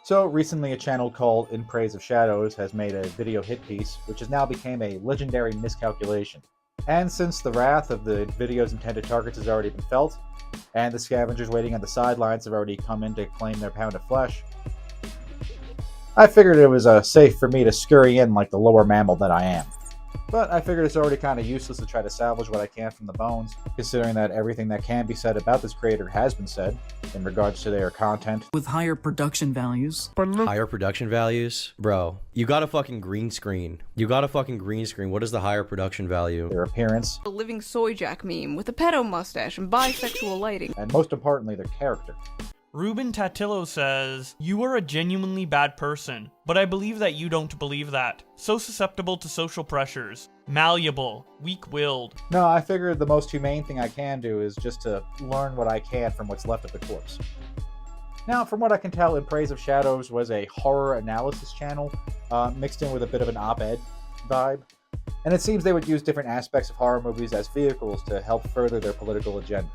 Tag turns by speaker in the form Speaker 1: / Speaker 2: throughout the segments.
Speaker 1: So recently a channel called In Praise of Shadows has made a video hit piece, which has now become a legendary miscalculation. And since the wrath of the video's intended targets has already been felt, and the scavengers waiting on the sidelines have already come in to claim their pound of flesh, I figured it was safe for me to scurry in like the lower mammal that I am. But I figured it's already kind of useless to try to salvage what I can from the bones, considering that everything that can be said about this creator has been said, in regards to their content.
Speaker 2: With higher production values.
Speaker 3: Higher production values? Bro, you got a fucking green screen. What is the higher production value?
Speaker 1: Their appearance.
Speaker 4: A living soy jack meme with a pedo mustache and bisexual lighting.
Speaker 1: And most importantly, their character.
Speaker 5: Ruben Tatillo says, "You are a genuinely bad person, but I believe that you don't believe that. So susceptible to social pressures. Malleable. Weak-willed."
Speaker 1: No, I figured the most humane thing I can do is just to learn what I can from what's left of the corpse. Now, from what I can tell, In Praise of Shadows was a horror analysis channel, mixed in with a bit of an op-ed vibe. And it seems they would use different aspects of horror movies as vehicles to help further their political agenda.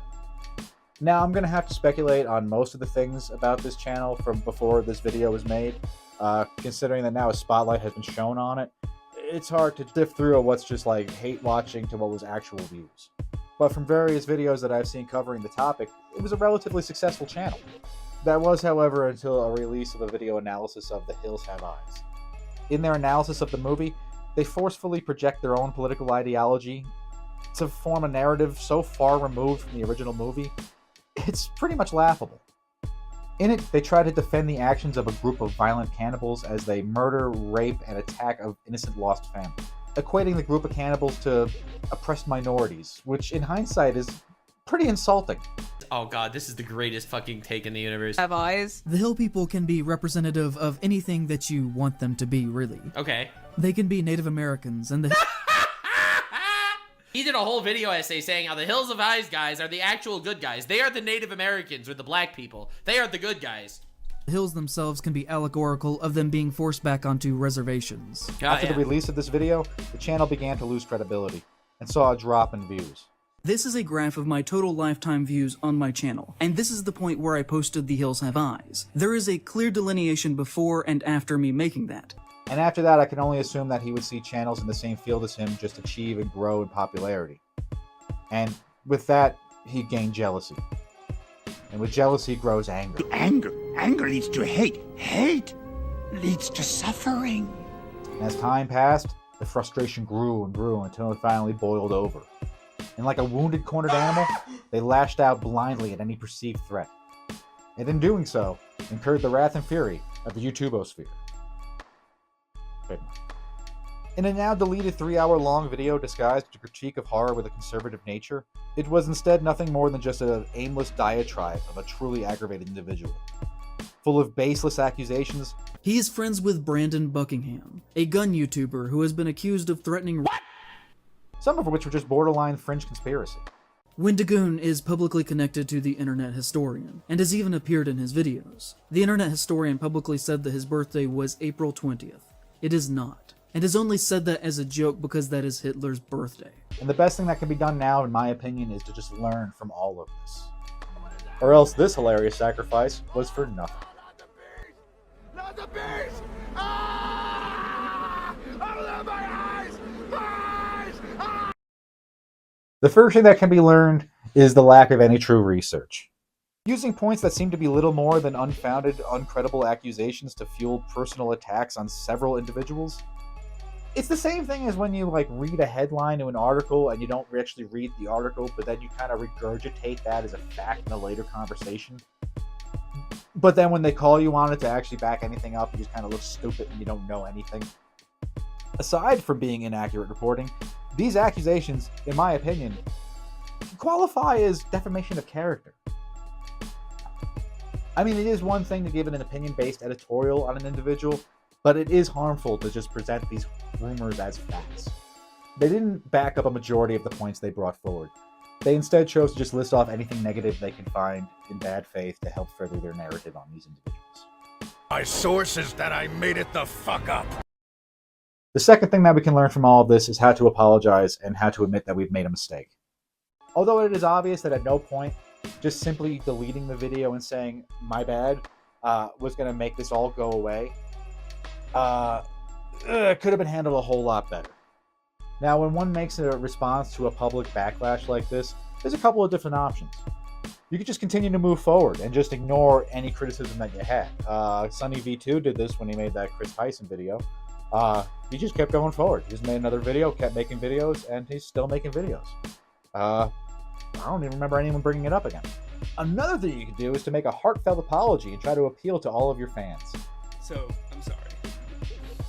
Speaker 1: Now, I'm going to have to speculate on most of the things about this channel from before this video was made. Considering that now a spotlight has been shown on it, it's hard to sift through what's just like hate watching to what was actual views. But from various videos that I've seen covering the topic, it was a relatively successful channel. That was, however, until a release of a video analysis of The Hills Have Eyes. In their analysis of the movie, they forcefully project their own political ideology to form a narrative so far removed from the original movie, it's pretty much laughable. In it, they try to defend the actions of a group of violent cannibals as they murder, rape, and attack of innocent lost families, equating the group of cannibals to oppressed minorities, which in hindsight is pretty insulting.
Speaker 6: Oh god, this is the greatest fucking take in the universe.
Speaker 4: Have eyes.
Speaker 2: The hill people can be representative of anything that you want them to be, really.
Speaker 6: Okay.
Speaker 2: They can be Native Americans, and the
Speaker 6: He did a whole video essay saying how the Hills of Eyes guys are the actual good guys. They are the Native Americans or the black people. They are the good guys.
Speaker 2: hills themselves can be allegorical of them being forced back onto reservations.
Speaker 1: After the release of this video, the channel began to lose credibility, and saw a drop in views.
Speaker 2: This is a graph of my total lifetime views on my channel, and this is the point where I posted The Hills Have Eyes. There is a clear delineation before and after me making that.
Speaker 1: And after that, I can only assume that he would see channels in the same field as him just achieve and grow in popularity. And with that, he gained jealousy. And with jealousy grows anger.
Speaker 7: Anger leads to hate. Hate leads to suffering.
Speaker 1: And as time passed, the frustration grew and grew until it finally boiled over. And like a wounded, cornered animal, they lashed out blindly at any perceived threat. And in doing so, incurred the wrath and fury of the YouTubosphere. In a now deleted 3-hour-long video disguised as a critique of horror with a conservative nature, it was instead nothing more than just an aimless diatribe of a truly aggravated individual. Full of baseless accusations.
Speaker 2: He is friends with Brandon Buckingham, a gun YouTuber who has been accused of threatening
Speaker 1: some of which were just borderline fringe conspiracy.
Speaker 2: Wendigoon is publicly connected to the Internet Historian, and has even appeared in his videos. The Internet Historian publicly said that his birthday was April 20th. It is not, and has only said that as a joke because that is Hitler's birthday.
Speaker 1: And the best thing that can be done now, in my opinion, is to just learn from all of this. Or else this hilarious sacrifice was for nothing.
Speaker 7: Not the beast! Ah! Open my eyes! My eyes! Ah!
Speaker 1: The first thing that can be learned is the lack of any true research. Using points that seem to be little more than unfounded, uncredible accusations to fuel personal attacks on several individuals. It's the same thing as when you read a headline to an article and you don't actually read the article, but then you kind of regurgitate that as a fact in a later conversation. But then when they call you on it to actually back anything up, you just kind of look stupid and you don't know anything. Aside from being inaccurate reporting, these accusations, in my opinion, qualify as defamation of character. I mean, it is one thing to give an opinion-based editorial on an individual, but it is harmful to just present these rumors as facts. They didn't back up a majority of the points they brought forward. They instead chose to just list off anything negative they can find in bad faith to help further their narrative on these individuals.
Speaker 7: My source is that I made it the fuck up.
Speaker 1: The second thing that we can learn from all of this is how to apologize and how to admit that we've made a mistake. Although it is obvious that at no point, just simply deleting the video and saying, "my bad," was going to make this all go away, it could have been handled a whole lot better. Now, when one makes a response to a public backlash like this, there's a couple of different options. You could just continue to move forward and just ignore any criticism that you had. Sunny V2 did this when he made that Chris Tyson video. He just kept going forward. He just made another video, kept making videos, and he's still making videos. I don't even remember anyone bringing it up again. Another thing you could do is to make a heartfelt apology and try to appeal to all of your fans.
Speaker 8: So, I'm sorry.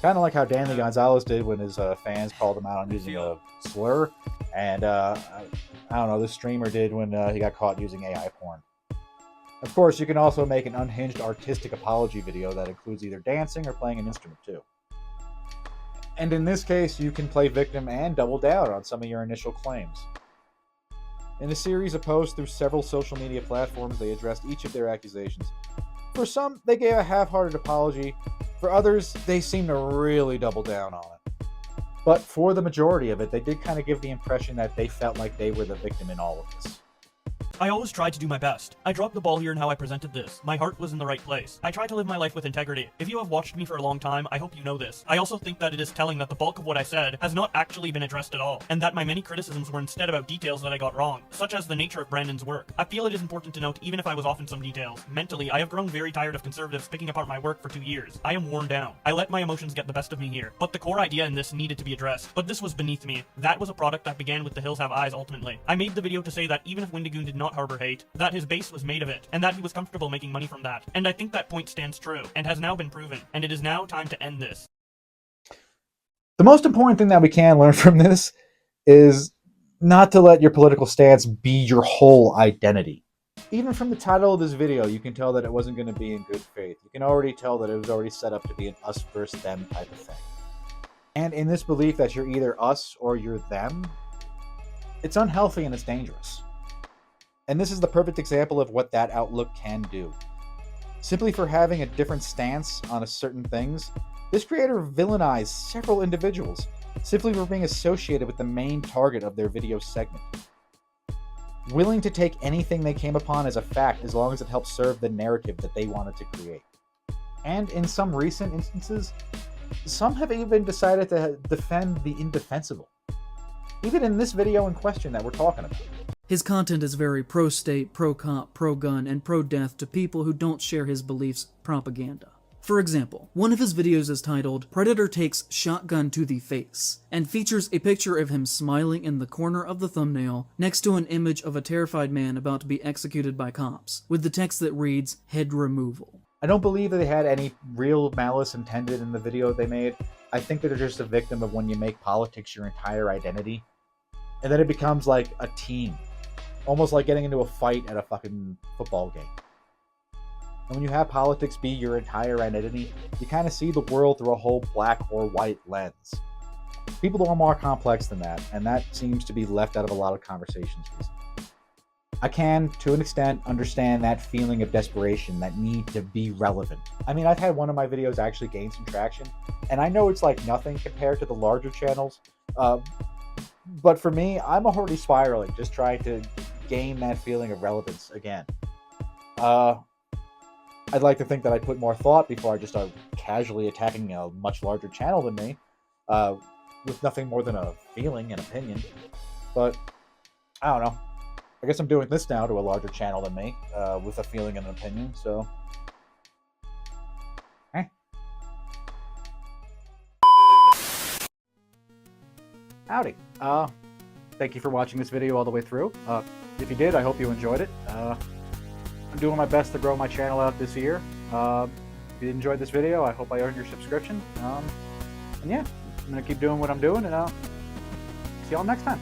Speaker 1: Kind of like how Danny Gonzalez did when his fans called him out on using a slur. And I don't know, this streamer did when he got caught using AI porn. Of course, you can also make an unhinged artistic apology video that includes either dancing or playing an instrument too. And in this case, you can play victim and double down on some of your initial claims. In a series of posts through several social media platforms, they addressed each of their accusations. For some, they gave a half-hearted apology. For others, they seemed to really double down on it. But for the majority of it, they did kind of give the impression that they felt like they were the victim in all of this.
Speaker 5: I always tried to do my best. I dropped the ball here in how I presented this. My heart was in the right place. I tried to live my life with integrity. If you have watched me for a long time, I hope you know this. I also think that it is telling that the bulk of what I said has not actually been addressed at all, and that my many criticisms were instead about details that I got wrong, such as the nature of Brandon's work. I feel it is important to note, even if I was off in some details, mentally, I have grown very tired of conservatives picking apart my work for 2 years. I am worn down. I let my emotions get the best of me here. But the core idea in this needed to be addressed. But this was beneath me. That was a product that began with The Hills Have Eyes ultimately. I made the video to say that even if Windigoon did not harbor hate, that his base was made of it, and that he was comfortable making money from that. And I think that point stands true, and has now been proven, and it is now time to end this.
Speaker 1: The most important thing that we can learn from this is not to let your political stance be your whole identity. Even from the title of this video, you can tell that it wasn't going to be in good faith. You can already tell that it was already set up to be an us versus them type of thing. And in this belief that you're either us or you're them, it's unhealthy and it's dangerous. And this is the perfect example of what that outlook can do. Simply for having a different stance on certain things, this creator villainized several individuals simply for being associated with the main target of their video segment. Willing to take anything they came upon as a fact as long as it helps serve the narrative that they wanted to create. And in some recent instances, some have even decided to defend the indefensible. Even in this video in question that we're talking about.
Speaker 2: His content is very pro-state, pro-cop, pro-gun, and pro-death to people who don't share his beliefs propaganda. For example, one of his videos is titled, Predator Takes Shotgun to the Face, and features a picture of him smiling in the corner of the thumbnail next to an image of a terrified man about to be executed by cops, with the text that reads, head removal.
Speaker 1: I don't believe that they had any real malice intended in the video they made. I think that they're just a victim of when you make politics your entire identity, and then it becomes like a team. Almost like getting into a fight at a fucking football game. And when you have politics be your entire identity, you kind of see the world through a whole black or white lens. People are more complex than that, and that seems to be left out of a lot of conversations recently. I can, to an extent, understand that feeling of desperation, that need to be relevant. I mean, I've had one of my videos actually gain some traction, and I know it's like nothing compared to the larger channels, but for me, I'm already spiraling, just trying to gain that feeling of relevance again. I'd like to think that I put more thought before I just start casually attacking a much larger channel than me, with nothing more than a feeling and opinion. But I don't know. I guess I'm doing this now to a larger channel than me, with a feeling and an opinion. So, howdy. Thank you for watching this video all the way through. If you did, I hope you enjoyed it. I'm doing my best to grow my channel out this year. If you enjoyed this video, I hope I earned your subscription. And yeah, I'm going to keep doing what I'm doing, and see y'all next time.